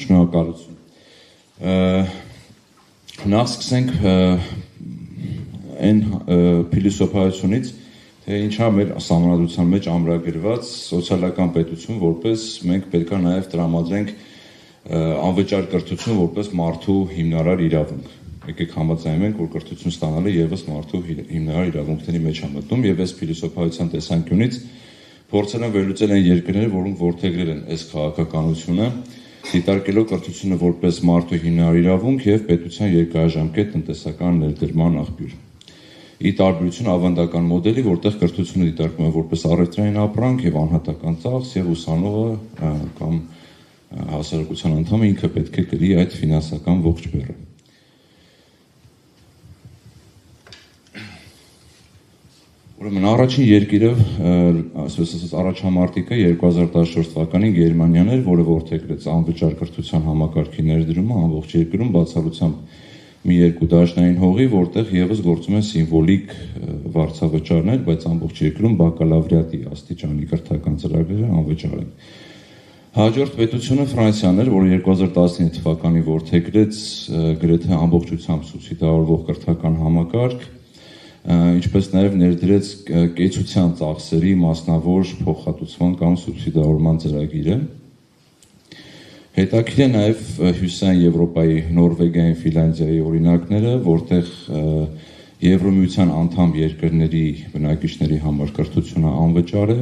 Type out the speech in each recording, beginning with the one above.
Շնորհակալություն։ Նախ սկսենք այն փիլիսոփայությունից, թե ինչա մեր սահմանադրության մեջ ամրագրված սոցիալական պետություն, որպես մենք պետք է նաև տրամադրենք անվճար կրթություն որպես մարդու հիմնարար իրավունք։ Եկեք համաձայնենք, որ կրթություն ստանալը ևս մարդու հիմնարար իրավունքների մեջ է մտնում, եւ այս փիլիսոփայության տեսանկյունից փորձել են վերլուծել այն երկրները, որոնք որդեգրել են այս քաղաքականությունը, դիտարկելով կրթությունը որպես մարդու հիմնարար իրավունք եւ պետության երկարաժամկետ տնտեսական ներդրման աղբյուր։ Ի տարբերություն ավանդական մոդելի, որտեղ կրթությունը դիտարկվում է որպես առևտրային ապրանք եւ անհատական ծախս եւ ուսանողը կամ հասարակության անդամը ինքը պետք է կրի այդ ֆինանսական ողջ բեռը։ Ուրեմն առաջին երկիրը, այսպես ասած, առաջամարտիկը 2014 թվականին Գերմանիան էր, որը որդեգրեց անվճար կրթության համակարգի ներդրումը ամբողջ երկրում բացառությամբ մի երկու դաշնային հողի, որտեղ եւս գործում են սիմվոլիկ վարձավճարներ, բայց ամբողջ երկրում բակալավրիատի աստիճանի կրթական ծրագրերը անվճար են։ Հաջորդ պետությունը Ֆրանսիան էր, որը 2019 թվականին որդեգրեց գրեթե ամբողջությամբ սուբսիդավորվող կրթական համակարգ, ինչպես նաև ներդրեց կեցության ծախսերի մասնավոր փոխհատուցման կամ սուբսիդավորման ծրագիրը։ Հետաքրքիր է նաև Հյուսիսային Եվրոպայի Նորվեգիայի, Ֆինլանդիայի օրինակները, որտեղ Եվրոմիության անդամ երկրների բնակիչների համար կրթությունը անվճար է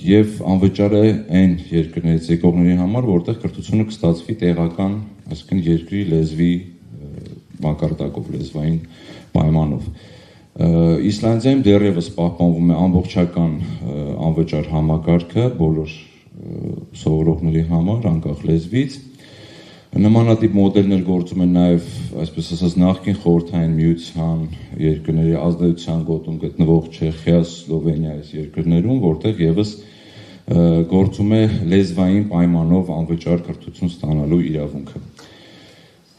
եւ անվճար է այն երկրներից եկողների համար, որտեղ կրթությունը կստացվի տեղական, այսինքն երկրի լեզվի մակարդակով, լեզվային պայմանով։ Իսլանդիայում դեռևս պահպանվում է ամբողջական անվճար համակարգը բոլոր սովորողների համար, անկախ լեզվից։ Նմանատիպ մոդելներ գործում են նաև, այսպես ասած, նախկին խորհրդային միության երկրների ազդեցության գոտում գտնվող Չեխիա, Սլովենիա այս երկրներում, որտեղ եւս գործում է լեզվային պայմանով անվճար կրթություն ստանալու իրավունքը։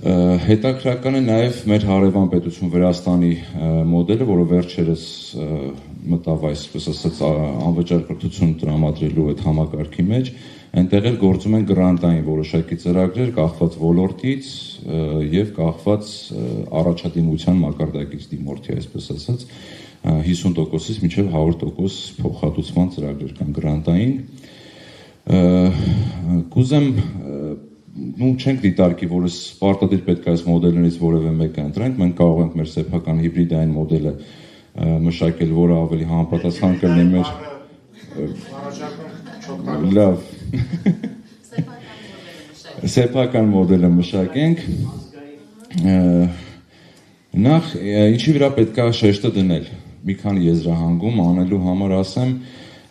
Հետաքրքրական է նաև մեր հարևան պետություն Վրաստանի մոդելը, որը վերջերս մտավ այսպես ասած անվճար կրթություն տրամադրելու այդ համակարգի մեջ, այնտեղ էլ գործում են գրանտային որոշակի ծրագրեր, կախված ոլորտից եւ կախված առաջադիմության մակարդակից դիմորդի, այսպես ասած, 50%-ից մինչև 100% փոխհատուցման ծրագրեր կան գրանտային։ Կուզեմ չենք դիտարկի, որ պարտադիր պետք է այս մոդելներից որևէ մեկը ընտրենք, մենք կարող ենք մեր սեփական հիբրիդային մոդելը մշակել, որը ավելի համապատասխան կլինի մեր լավ սեփական մոդելը մշակենք։ Նախ ինչի վրա պետք է շեշտը դնել, մի քանի եզրահանգում անելու համար ասեմ,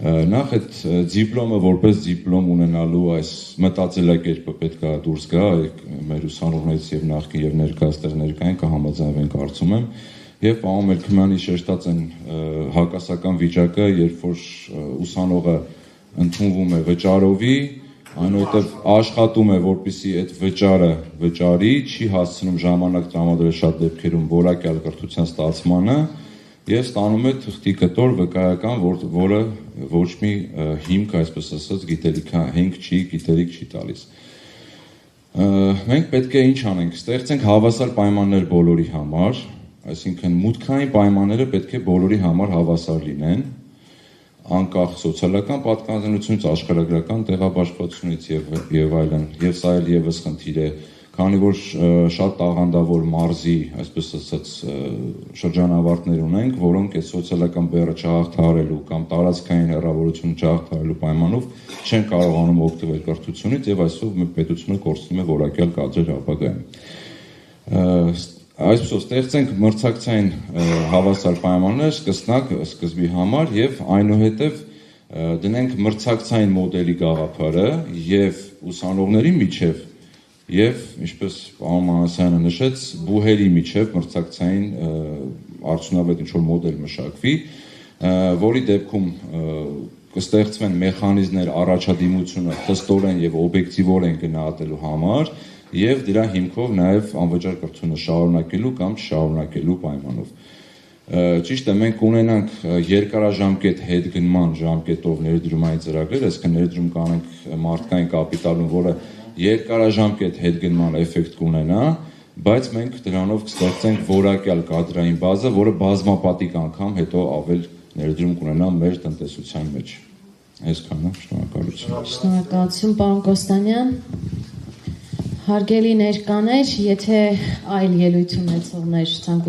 նախ այդ դիպլոմը որպես դիպլոմ ունենալու այս մտածելակերպը պետք է դուրս գա մեր ուսանողներից եւ նախկին եւ ներկայացող ներկային կհամաձայնվեն կարծում եմ եւ պարոն Մելքումյանի շեշտած են հակասական վիճակը, երբ որ ուսանողը ընդունվում է վճարովի, այնուհետև աշխատում է, որպեսզի այդ վճարը վճարի, չի հասցնում ժամանակ տրամադրել շատ դեպքերում որակյալ կրթության ստացմանը եւ ստանում է թղթի կտոր վկայական, որը ոչ մի հիմք, այսպես ասած, գիտելիք չի տալիս։ Մենք պետք է ինչ անենք, ստեղծենք հավասար պայմաններ բոլորի համար, այսինքն մուտքային պայմանները պետք է բոլորի համար հավասար լինեն, անկախ սոցիալական պատկանելությունից, աշխարհագրական տեղաբաշխվածությունից եւ այլն, եւ սա էլ եւս խնդիր է, քանի որ շատ տաղանդավոր մարզի, այսպես ասած, շրջանավարտներ ունենք, որոնք այդ սոցիալական բեռը չհաղթահարելու կամ տարածքային հեռավորությունը չհաղթահարելու պայմանով չեն կարողանում օգտվել կրթությունից եւ այսով մեր պետությունը կորցնում է որակյալ կադրեր ապագայում։ Այսպես ստեղծենք մրցակցային հավասար պայմաններ սկզբի համար եւ այնուհետեւ դնենք մրցակցային մոդելի գաղափարը եւ ուսանողների միջև եւ ինչպես պարոն Մանասյանը նշեց, բուհերի միջև մրցակցային արդյունավետ ինչ-որ մոդել մշակվի, որի դեպքում կստեղծվեն մեխանիզմներ առաջադիմությունը խստորեն եւ օբյեկտիվորեն գնահատելու համար եւ դրա հիմքով նաեւ անվճար կրթությունը շարունակելու կամ չշարունակելու պայմանով։ Ճիշտ է, մենք ունենանք երկարաժամկետ հետգնման ժամկետով ներդրումային ծրագրեր, այսինքն ներդրում կանենք մարդկային կապիտալում, որը երկարաժամկետ հետգնման էֆեկտ կունենա, բայց մենք դրանով կստեղծենք որակյալ կադրային բազա, որը բազմապատիկ անգամ հետո ավել ներդրում կունենա մեր տնտեսության մեջ։ Այսքանը, շնորհակալություն։ Շնորհակալություն, պարոն Կոստանյան։ Հարգելի ներկաներ, եթե այլ ելույթ ունեցողներ ցանկություն